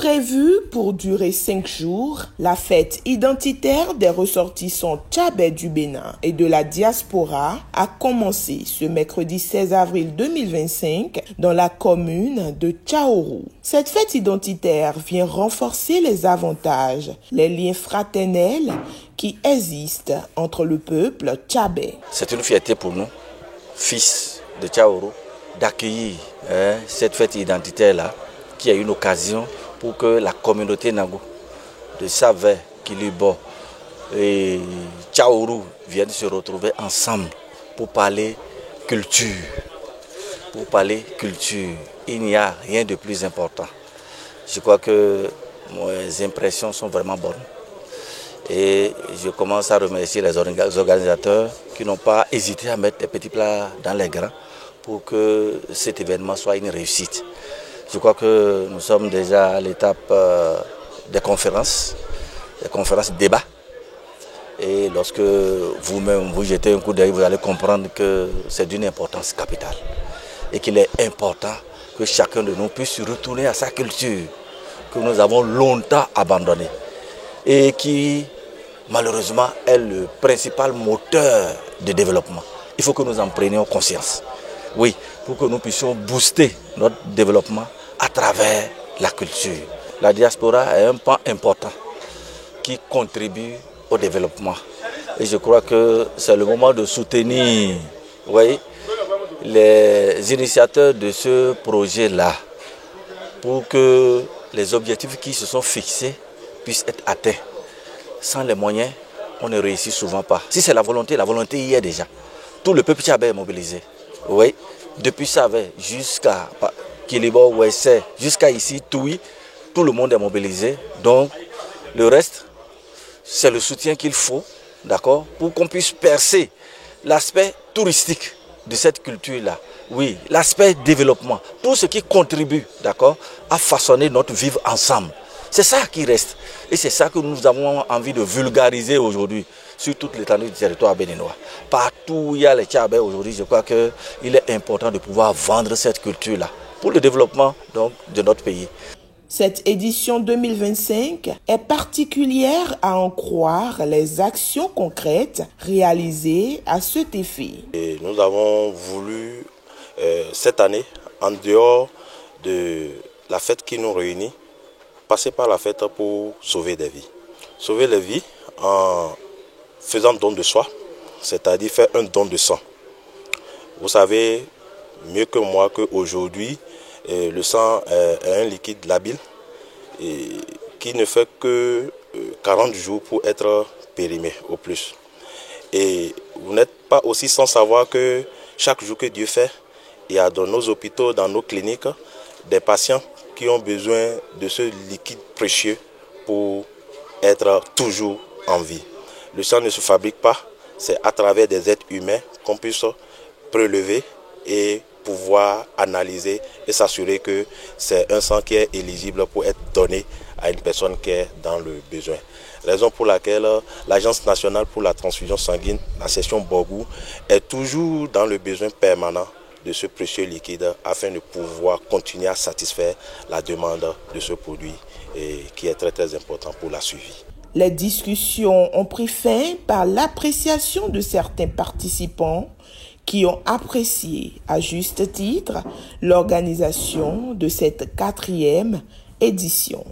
Prévue pour durer 5 jours, la fête identitaire des ressortissants tchabais du Bénin et de la diaspora a commencé ce mercredi 16 avril 2025 dans la commune de Tchaourou. Cette fête identitaire vient renforcer les avantages, les liens fraternels qui existent entre le peuple tchabais. C'est une fierté pour nous, fils de Tchaourou, d'accueillir cette fête identitaire-là, qui a une occasion pour que la communauté Nango de Savé, Kilibo et Tchaourou viennent se retrouver ensemble pour parler culture. Pour parler culture, il n'y a rien de plus important. Je crois que mes impressions sont vraiment bonnes. Et je commence à remercier les organisateurs qui n'ont pas hésité à mettre des petits plats dans les grands pour que cet événement soit une réussite. Je crois que nous sommes déjà à l'étape des conférences débats. Et lorsque vous-même vous jetez un coup d'œil, vous allez comprendre que c'est d'une importance capitale. Et qu'il est important que chacun de nous puisse retourner à sa culture, que nous avons longtemps abandonnée. Et qui, malheureusement, est le principal moteur de développement. Il faut que nous en prenions conscience. Oui, pour que nous puissions booster notre développement à travers la culture. La diaspora est un pan important qui contribue au développement. Et je crois que c'est le moment de soutenir, les initiateurs de ce projet-là pour que les objectifs qui se sont fixés puissent être atteints. Sans les moyens, on ne réussit souvent pas. Si c'est la volonté y est déjà. Tout le peuple tchabais est mobilisé. Oui, depuis Savé jusqu'à Kilibo, Ouessé, jusqu'à ici, Toui, tout le monde est mobilisé. Donc, le reste, c'est le soutien qu'il faut, d'accord, pour qu'on puisse percer l'aspect touristique de cette culture-là. Oui, l'aspect développement, tout ce qui contribue, d'accord, à façonner notre vivre ensemble. C'est ça qui reste. Et c'est ça que nous avons envie de vulgariser aujourd'hui sur toute l'étendue du territoire béninois. Partout où il y a les Tchabais aujourd'hui, je crois qu'il est important de pouvoir vendre cette culture-là pour le développement donc, de notre pays. Cette édition 2025 est particulière à en croire les actions concrètes réalisées à cet effet. Et nous avons voulu, cette année, en dehors de la fête qui nous réunit, passer par la fête pour sauver des vies. Sauver les vies en faisant don de soi, c'est-à-dire faire un don de sang. Vous savez mieux que moi qu'aujourd'hui, le sang est un liquide labile et qui ne fait que 40 jours pour être périmé au plus. Et vous n'êtes pas aussi sans savoir que chaque jour que Dieu fait, il y a dans nos hôpitaux, dans nos cliniques, des patients qui ont besoin de ce liquide précieux pour être toujours en vie. Le sang ne se fabrique pas, c'est à travers des êtres humains qu'on puisse prélever et pouvoir analyser et s'assurer que c'est un sang qui est éligible pour être donné à une personne qui est dans le besoin. Raison pour laquelle l'Agence nationale pour la transfusion sanguine, la section Borgou, est toujours dans le besoin permanent de ce précieux liquide afin de pouvoir continuer à satisfaire la demande de ce produit et qui est très très important pour la suivi. Les discussions ont pris fin par l'appréciation de certains participants qui ont apprécié à juste titre l'organisation de cette 4e édition.